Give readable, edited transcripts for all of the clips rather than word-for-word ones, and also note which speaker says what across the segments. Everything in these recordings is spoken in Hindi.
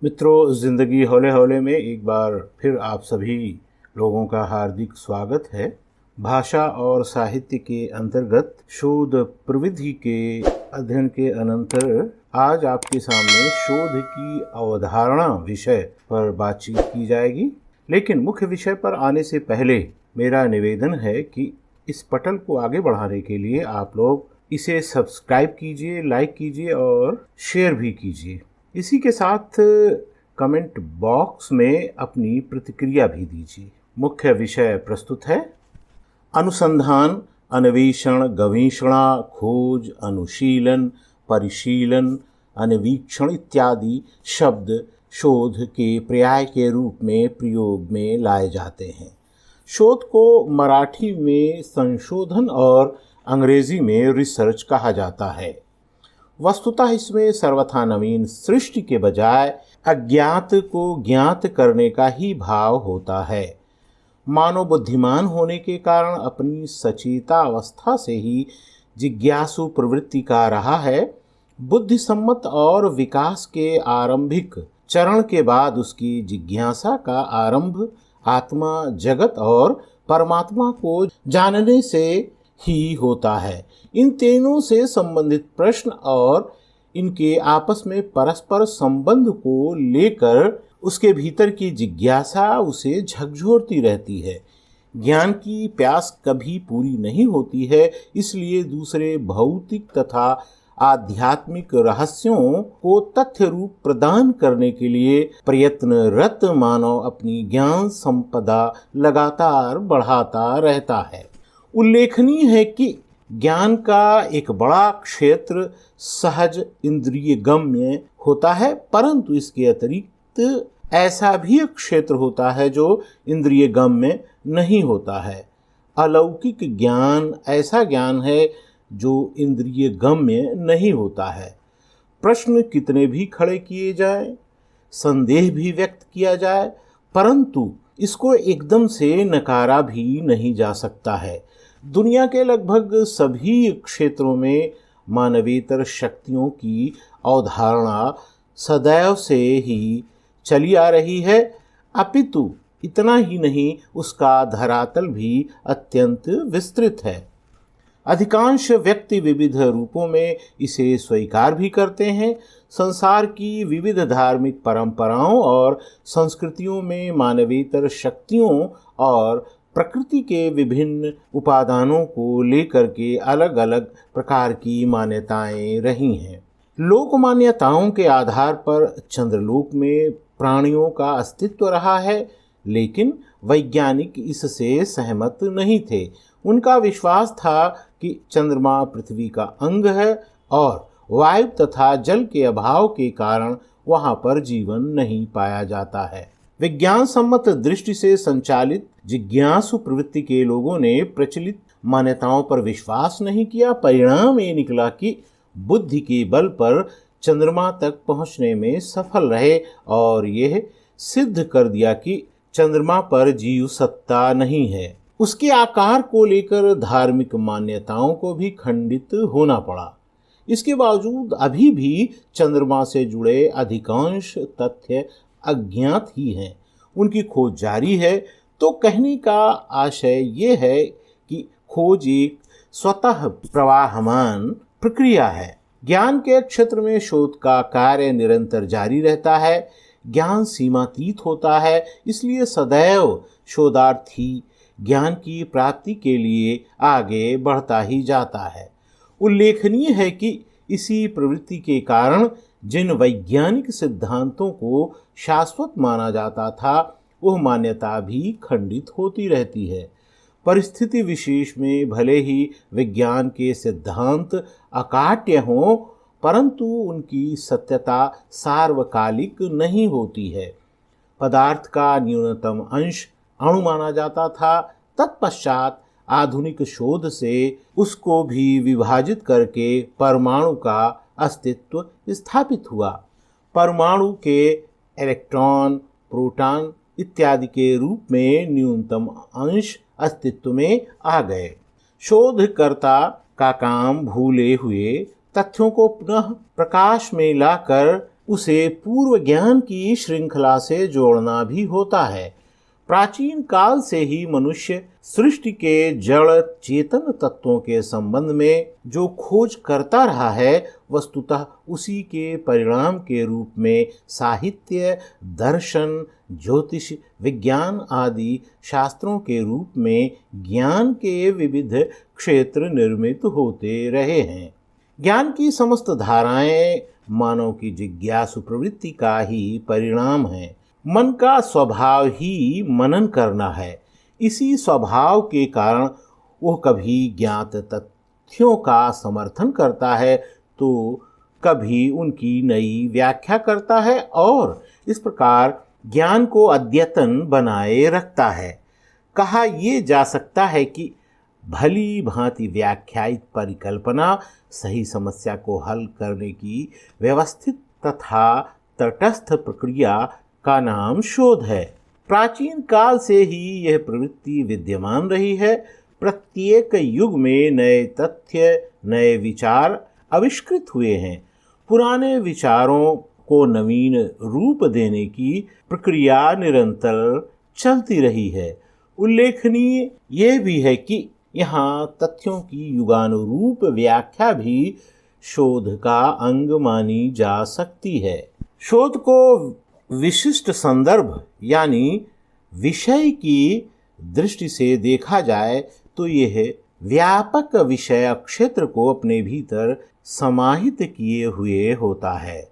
Speaker 1: मित्रों, ज़िंदगी हौले हौले में एक बार फिर आप सभी लोगों का हार्दिक स्वागत है। भाषा और साहित्य के अंतर्गत शोध प्रविधि के अध्ययन के अनंतर आज आपके सामने शोध की अवधारणा विषय पर बातचीत की जाएगी। लेकिन मुख्य विषय पर आने से पहले मेरा निवेदन है कि इस पटल को आगे बढ़ाने के लिए आप लोग इसे सब्सक्राइब कीजिए, लाइक कीजिए और शेयर भी कीजिए। इसी के साथ कमेंट बॉक्स में अपनी प्रतिक्रिया भी दीजिए। मुख्य विषय प्रस्तुत है। अनुसंधान, अन्वेषण, गवेषणा, खोज, अनुशीलन, परिशीलन, अन्वीक्षण इत्यादि शब्द शोध के पर्याय के रूप में प्रयोग में लाए जाते हैं। शोध को मराठी में संशोधन और अंग्रेजी में रिसर्च कहा जाता है। वस्तुतः इसमें सर्वथा नवीन सृष्टि के बजाय अज्ञात को ज्ञात करने का ही भाव होता है। मानव बुद्धिमान होने के कारण अपनी सचेता अवस्था से ही जिज्ञासु प्रवृत्ति का रहा है। बुद्धिसम्मत और विकास के आरंभिक चरण के बाद उसकी जिज्ञासा का आरंभ आत्मा, जगत और परमात्मा को जानने से ही होता है। इन तीनों से संबंधित प्रश्न और इनके आपस में परस्पर संबंध को लेकर उसके भीतर की जिज्ञासा उसे झकझोरती रहती है। ज्ञान की प्यास कभी पूरी नहीं होती है, इसलिए दूसरे भौतिक तथा आध्यात्मिक रहस्यों को तथ्य रूप प्रदान करने के लिए प्रयत्नरत मानव अपनी ज्ञान संपदा लगातार बढ़ाता रहता है। उल्लेखनीय है कि ज्ञान का एक बड़ा क्षेत्र सहज इंद्रिय गम्य होता है, परंतु इसके अतिरिक्त ऐसा भी एक क्षेत्र होता है जो इंद्रिय गम्य नहीं होता है। अलौकिक ज्ञान ऐसा ज्ञान है जो इंद्रिय गम्य नहीं होता है। प्रश्न कितने भी खड़े किए जाए, संदेह भी व्यक्त किया जाए, परंतु इसको एकदम से नकारा भी नहीं जा सकता है। दुनिया के लगभग सभी क्षेत्रों में मानवेतर शक्तियों की अवधारणा सदैव से ही चली आ रही है। अपितु इतना ही नहीं, उसका धरातल भी अत्यंत विस्तृत है। अधिकांश व्यक्ति विविध रूपों में इसे स्वीकार भी करते हैं। संसार की विविध धार्मिक परंपराओं और संस्कृतियों में मानवेतर शक्तियों और प्रकृति के विभिन्न उपादानों को लेकर के अलग अलग प्रकार की मान्यताएं रही हैं। लोक मान्यताओं के आधार पर चंद्रलोक में प्राणियों का अस्तित्व रहा है, लेकिन वैज्ञानिक इससे सहमत नहीं थे। उनका विश्वास था कि चंद्रमा पृथ्वी का अंग है और वायु तथा जल के अभाव के कारण वहां पर जीवन नहीं पाया जाता है। विज्ञान सम्मत दृष्टि से संचालित जिज्ञासु प्रवृत्ति के लोगों ने प्रचलित मान्यताओं पर विश्वास नहीं किया। परिणाम ये निकला कि बुद्धि के बल पर चंद्रमा तक पहुंचने में सफल रहे और यह सिद्ध कर दिया कि चंद्रमा पर जीव सत्ता नहीं है। उसके आकार को लेकर धार्मिक मान्यताओं को भी खंडित होना पड़ा। इसके बावजूद अभी भी चंद्रमा से जुड़े अधिकांश तथ्य अज्ञात ही हैं। उनकी खोज जारी है। तो कहने का आशय ये है कि खोज एक स्वतः प्रवाहमान प्रक्रिया है। ज्ञान के क्षेत्र में शोध का कार्य निरंतर जारी रहता है। ज्ञान सीमातीत होता है, इसलिए सदैव शोधार्थी ज्ञान की प्राप्ति के लिए आगे बढ़ता ही जाता है। उल्लेखनीय है कि इसी प्रवृत्ति के कारण जिन वैज्ञानिक सिद्धांतों को शाश्वत माना जाता था, वह मान्यता भी खंडित होती रहती है। परिस्थिति विशेष में भले ही विज्ञान के सिद्धांत अकाट्य हों, परंतु उनकी सत्यता सार्वकालिक नहीं होती है। पदार्थ का न्यूनतम अंश अणु माना जाता था। तत्पश्चात आधुनिक शोध से उसको भी विभाजित करके परमाणु का अस्तित्व स्थापित हुआ। परमाणु के इलेक्ट्रॉन, प्रोटॉन इत्यादि के रूप में न्यूनतम अंश अस्तित्व में आ गए। शोधकर्ता का काम भूले हुए तथ्यों को पुनः प्रकाश में लाकर उसे पूर्व ज्ञान की श्रृंखला से जोड़ना भी होता है। प्राचीन काल से ही मनुष्य सृष्टि के जड़ चेतन तत्वों के संबंध में जो खोज करता रहा है, वस्तुतः उसी के परिणाम के रूप में साहित्य, दर्शन, ज्योतिष, विज्ञान आदि शास्त्रों के रूप में ज्ञान के विविध क्षेत्र निर्मित होते रहे हैं। ज्ञान की समस्त धाराएं मानव की जिज्ञासु प्रवृत्ति का ही परिणाम है। मन का स्वभाव ही मनन करना है। इसी स्वभाव के कारण वह कभी ज्ञात तथ्यों का समर्थन करता है तो कभी उनकी नई व्याख्या करता है और इस प्रकार ज्ञान को अद्यतन बनाए रखता है। कहा यह जा सकता है कि भली भांति व्याख्यायित परिकल्पना सही समस्या को हल करने की व्यवस्थित तथा तटस्थ प्रक्रिया का नाम शोध है। प्राचीन काल से ही यह प्रवृत्ति विद्यमान रही है। प्रत्येक युग में नए तथ्य, नए विचार आविष्कृत हुए हैं। पुराने विचारों को नवीन रूप देने की प्रक्रिया निरंतर चलती रही है। उल्लेखनीय यह भी है कि यहाँ तथ्यों की युगानुरूप व्याख्या भी शोध का अंग मानी जा सकती है। शोध को विशिष्ट संदर्भ यानी विषय की दृष्टि से देखा जाए तो यह व्यापक विषय क्षेत्र को अपने भीतर समाहित किए हुए होता है।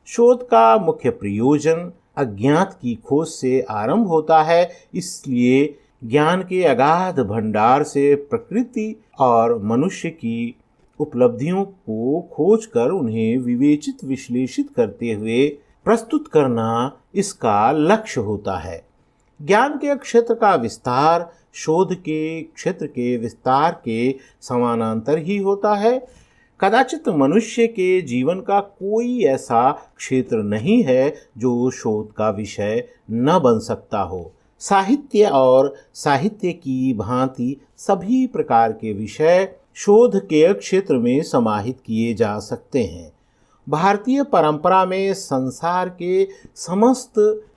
Speaker 1: शोध का मुख्य प्रयोजन अज्ञात की खोज से आरंभ होता है, इसलिए ज्ञान के अगाध भंडार से प्रकृति और मनुष्य की उपलब्धियों को खोजकर उन्हें विवेचित विश्लेषित करते हुए प्रस्तुत करना इसका लक्ष्य होता है। ज्ञान के क्षेत्र का विस्तार शोध के क्षेत्र के विस्तार के समानांतर ही होता है। कदाचित मनुष्य के जीवन का कोई ऐसा क्षेत्र नहीं है जो शोध का विषय न बन सकता हो। साहित्य और साहित्य की भांति सभी प्रकार के विषय शोध के क्षेत्र में समाहित किए जा सकते हैं। भारतीय परंपरा में संसार के समस्त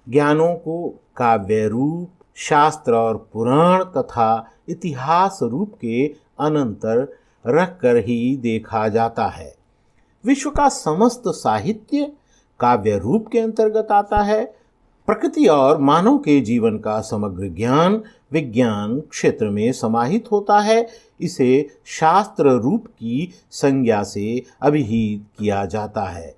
Speaker 1: ज्ञानों को काव्य रूप, शास्त्र और पुराण तथा इतिहास रूप के अनंतर रखकर ही देखा जाता है। विश्व का समस्त साहित्य काव्य रूप के अंतर्गत आता है। प्रकृति और मानव के जीवन का समग्र ज्ञान विज्ञान क्षेत्र में समाहित होता है। इसे शास्त्र रूप की संज्ञा से अभिहित किया जाता है।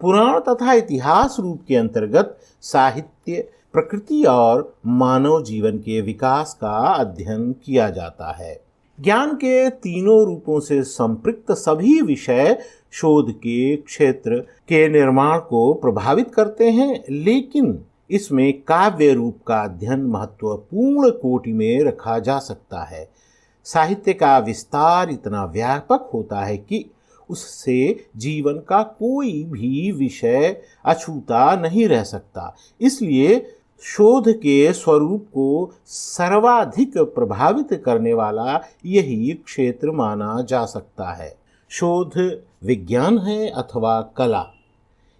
Speaker 1: पुराण तथा इतिहास रूप के अंतर्गत साहित्य, प्रकृति और मानव जीवन के विकास का अध्ययन किया जाता है। ज्ञान के तीनों रूपों से संपृक्त सभी विषय शोध के क्षेत्र के निर्माण को प्रभावित करते हैं, लेकिन इसमें काव्य रूप का अध्ययन महत्वपूर्ण कोटि में रखा जा सकता है। साहित्य का विस्तार इतना व्यापक होता है कि उससे जीवन का कोई भी विषय अछूता नहीं रह सकता। इसलिए शोध के स्वरूप को सर्वाधिक प्रभावित करने वाला यही क्षेत्र माना जा सकता है। शोध विज्ञान है अथवा कला?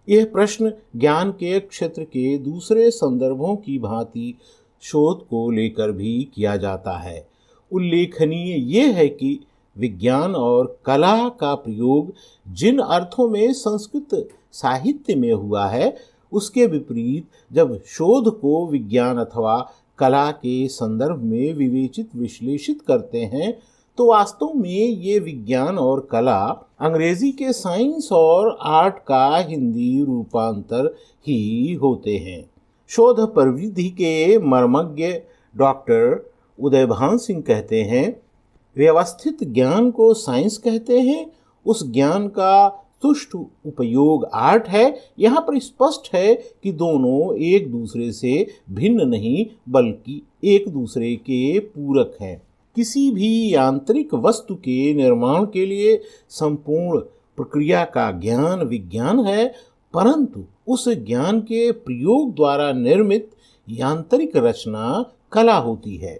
Speaker 1: यह प्रश्न ज्ञान के क्षेत्र के दूसरे संदर्भों की भांति शोध को लेकर भी किया जाता है। उल्लेखनीय यह है कि विज्ञान और कला का प्रयोग जिन अर्थों में संस्कृत साहित्य में हुआ है, उसके विपरीत जब शोध को विज्ञान अथवा कला के संदर्भ में विवेचित विश्लेषित करते हैं तो वास्तव में ये विज्ञान और कला अंग्रेजी के साइंस और आर्ट का हिंदी रूपांतर ही होते हैं। शोध प्रविधि के मर्मज्ञ डॉक्टर उदयभान सिंह कहते हैं, व्यवस्थित ज्ञान को साइंस कहते हैं, उस ज्ञान का सुष्ठु उपयोग आर्ट है। यहाँ पर स्पष्ट है कि दोनों एक दूसरे से भिन्न नहीं बल्कि एक दूसरे के पूरक हैं। किसी भी यांत्रिक वस्तु के निर्माण के लिए संपूर्ण प्रक्रिया का ज्ञान विज्ञान है, परंतु उस ज्ञान के प्रयोग द्वारा निर्मित यांत्रिक रचना कला होती है।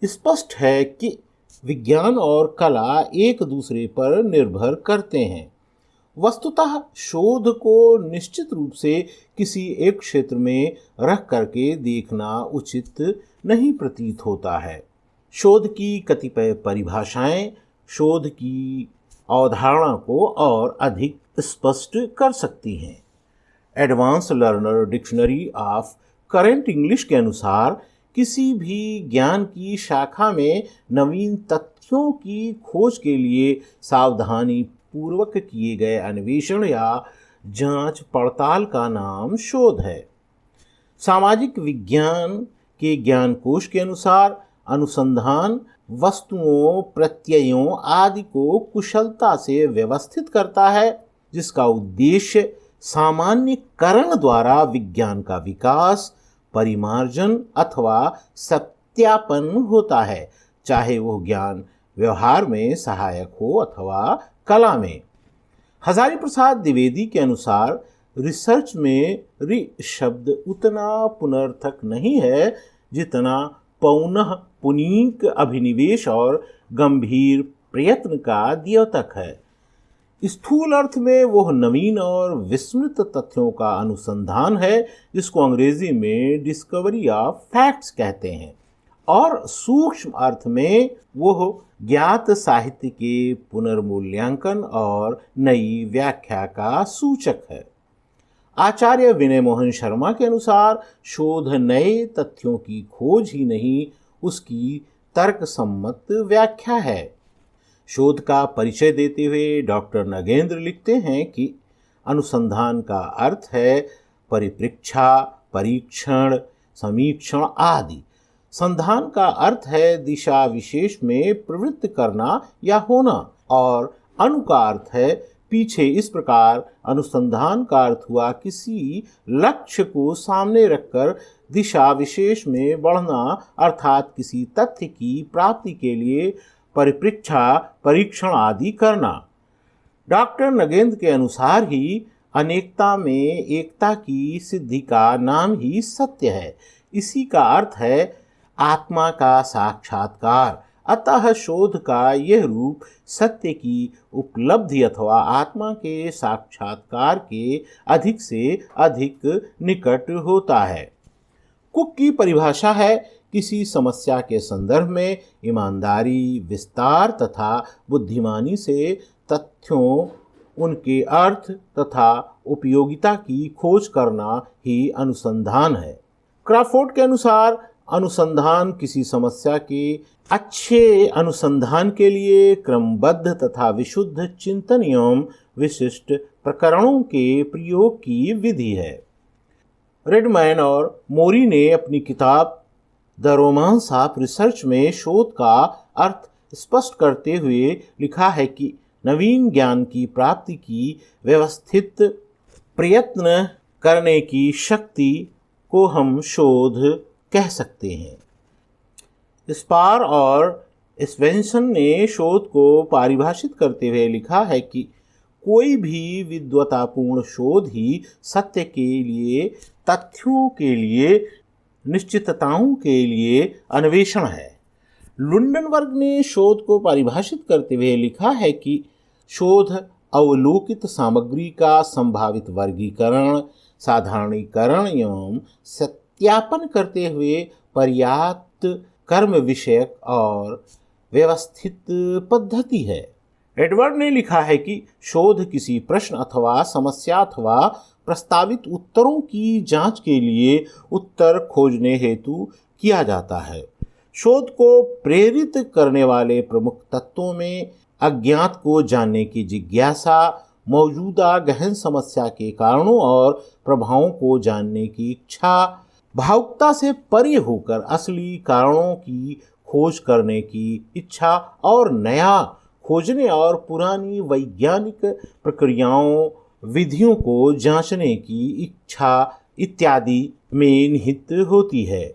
Speaker 1: स्पष्ट है कि विज्ञान और कला एक दूसरे पर निर्भर करते हैं। वस्तुतः शोध को निश्चित रूप से किसी एक क्षेत्र में रख करके देखना उचित नहीं प्रतीत होता है। शोध की कतिपय परिभाषाएं शोध की अवधारणा को और अधिक स्पष्ट कर सकती हैं। Advance learner dictionary of current English के अनुसार किसी भी ज्ञान की शाखा में नवीन तथ्यों की खोज के लिए सावधानी पूर्वक किए गए अन्वेषण या जांच पड़ताल का नाम शोध है। सामाजिक विज्ञान के ज्ञान कोश के अनुसार अनुसंधान वस्तुओं, प्रत्ययों आदि को कुशलता से व्यवस्थित करता है, जिसका उद्देश्य सामान्यकरण द्वारा विज्ञान का विकास, परिमार्जन अथवा सत्यापन होता है, चाहे वो ज्ञान व्यवहार में सहायक हो अथवा कला में। हजारी प्रसाद द्विवेदी के अनुसार रिसर्च में रि शब्द उतना पुनर्थक नहीं है जितना पौनः पुनीक अभिनिवेश और गंभीर प्रयत्न का द्योतक है। स्थूल अर्थ में वह नवीन और विस्मृत तथ्यों का अनुसंधान है, जिसको अंग्रेजी में डिस्कवरी ऑफ फैक्ट्स कहते हैं, और सूक्ष्म अर्थ में वह ज्ञात साहित्य के पुनर्मूल्यांकन और नई व्याख्या का सूचक है। आचार्य विनय मोहन शर्मा के अनुसार शोध नए तथ्यों की खोज ही नहीं, उसकी तर्कसम्मत व्याख्या है। शोध का परिचय देते हुए डॉक्टर नगेंद्र लिखते हैं कि अनुसंधान का अर्थ है परिप्रेक्षा, परीक्षण, समीक्षण आदि। संधान का अर्थ है दिशा विशेष में प्रवृत्त करना या होना, और अनु का अर्थ है पीछे। इस प्रकार अनुसंधान का अर्थ हुआ किसी लक्ष्य को सामने रखकर दिशा विशेष में बढ़ना, अर्थात किसी तथ्य की प्राप्ति के लिए परिप्रेक्षा, परीक्षण आदि करना। डॉक्टर नगेंद्र के अनुसार ही अनेकता में एकता की सिद्धि का नाम ही सत्य है। इसी का अर्थ है आत्मा का साक्षात्कार। अतः शोध का यह रूप सत्य की उपलब्धि अथवा आत्मा के साक्षात्कार के अधिक से अधिक निकट होता है। कुक की परिभाषा है किसी समस्या के संदर्भ में ईमानदारी, विस्तार तथा बुद्धिमानी से तथ्यों, उनके अर्थ तथा उपयोगिता की खोज करना ही अनुसंधान है। क्रॉफोर्ड के अनुसार अनुसंधान किसी समस्या के अच्छे अनुसंधान के लिए क्रमबद्ध तथा विशुद्ध चिंतन एवं विशिष्ट प्रकरणों के प्रयोग की विधि है। रेडमैन और मोरी ने अपनी किताब द रोमांस ऑफ रिसर्च में शोध का अर्थ स्पष्ट करते हुए लिखा है कि नवीन ज्ञान की प्राप्ति की व्यवस्थित प्रयत्न करने की शक्ति को हम शोध कह सकते हैं। स्पार और स्वेंसन ने शोध को परिभाषित करते हुए लिखा है कि कोई भी विद्वतापूर्ण शोध ही सत्य के लिए, तथ्यों के लिए, निश्चितताओं के लिए अन्वेषण है। लुंडनबर्ग ने शोध को परिभाषित करते हुए लिखा है कि शोध अवलोकित सामग्री का संभावित वर्गीकरण, साधारणीकरण एवं सत्यापन करते हुए पर्याप्त कर्म विषयक और व्यवस्थित पद्धति है। एडवर्ड ने लिखा है कि शोध किसी प्रश्न अथवा समस्या अथवा प्रस्तावित उत्तरों की जांच के लिए उत्तर खोजने हेतु किया जाता है। शोध को प्रेरित करने वाले प्रमुख तत्वों में अज्ञात को जानने की जिज्ञासा, मौजूदा गहन समस्या के कारणों और प्रभावों को जानने की इच्छा, भावुकता से परे होकर असली कारणों की खोज करने की इच्छा और नया खोजने और पुरानी वैज्ञानिक प्रक्रियाओं, विधियों को जांचने की इच्छा इत्यादि में निहित होती है।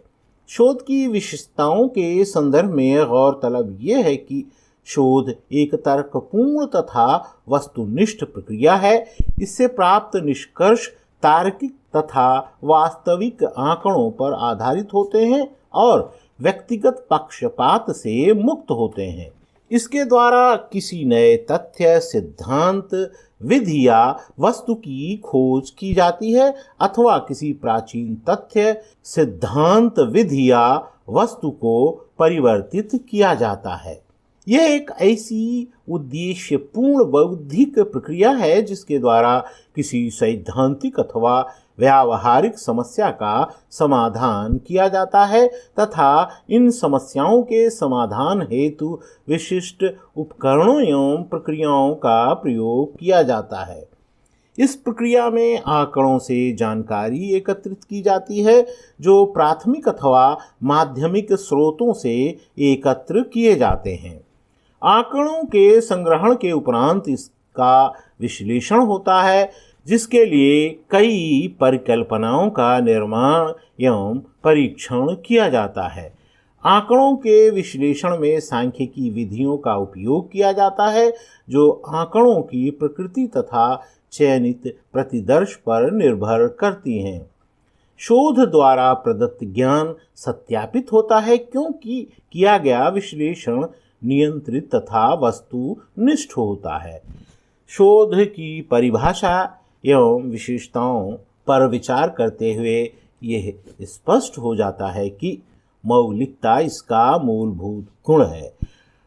Speaker 1: शोध की विशेषताओं के संदर्भ में गौरतलब यह है कि शोध एक तर्कपूर्ण तथा वस्तुनिष्ठ प्रक्रिया है। इससे प्राप्त निष्कर्ष तार्किक तथा वास्तविक आंकड़ों पर आधारित होते हैं और व्यक्तिगत पक्षपात से मुक्त होते हैं। इसके द्वारा किसी नए तथ्य, सिद्धांत, विधि या वस्तु की खोज की जाती है अथवा किसी प्राचीन तथ्य, सिद्धांत, विधि या वस्तु को परिवर्तित किया जाता है। यह एक ऐसी उद्देश्यपूर्ण बौद्धिक प्रक्रिया है जिसके द्वारा किसी सैद्धांतिक अथवा व्यावहारिक समस्या का समाधान किया जाता है तथा इन समस्याओं के समाधान हेतु विशिष्ट उपकरणों एवं प्रक्रियाओं का प्रयोग किया जाता है। इस प्रक्रिया में आंकड़ों से जानकारी एकत्रित की जाती है जो प्राथमिक अथवा माध्यमिक स्रोतों से एकत्र किए जाते हैं। आंकड़ों के संग्रहण के उपरांत इसका विश्लेषण होता है जिसके लिए कई परिकल्पनाओं का निर्माण एवं परीक्षण किया जाता है। आंकड़ों के विश्लेषण में सांख्यिकी विधियों का उपयोग किया जाता है जो आंकड़ों की प्रकृति तथा चयनित प्रतिदर्श पर निर्भर करती हैं। शोध द्वारा प्रदत्त ज्ञान सत्यापित होता है क्योंकि किया गया विश्लेषण नियंत्रित तथा वस्तुनिष्ठ होता है। शोध की परिभाषा एवं विशेषताओं पर विचार करते हुए यह स्पष्ट हो जाता है कि मौलिकता इसका मूलभूत गुण है।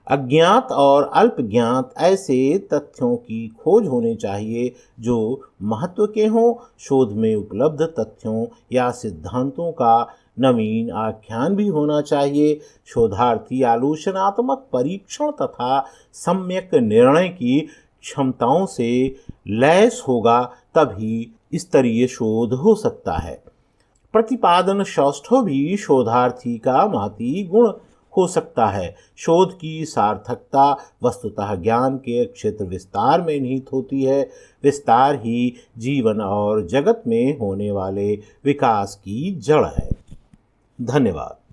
Speaker 1: अज्ञात और अल्पज्ञात ऐसे तथ्यों की खोज होनी चाहिए जो महत्व के हों। शोध में उपलब्ध तथ्यों या सिद्धांतों का नवीन आख्यान भी होना चाहिए। शोधार्थी आलोचनात्मक परीक्षण तथा सम्यक निर्णय की क्षमताओं से लैस होगा तभी स्तरीय शोध हो सकता है। प्रतिपादन सौष्ठव भी शोधार्थी का महती गुण हो सकता है। शोध की सार्थकता वस्तुतः ज्ञान के क्षेत्र विस्तार में निहित होती है। विस्तार ही जीवन और जगत में होने वाले विकास की जड़ है। धन्यवाद।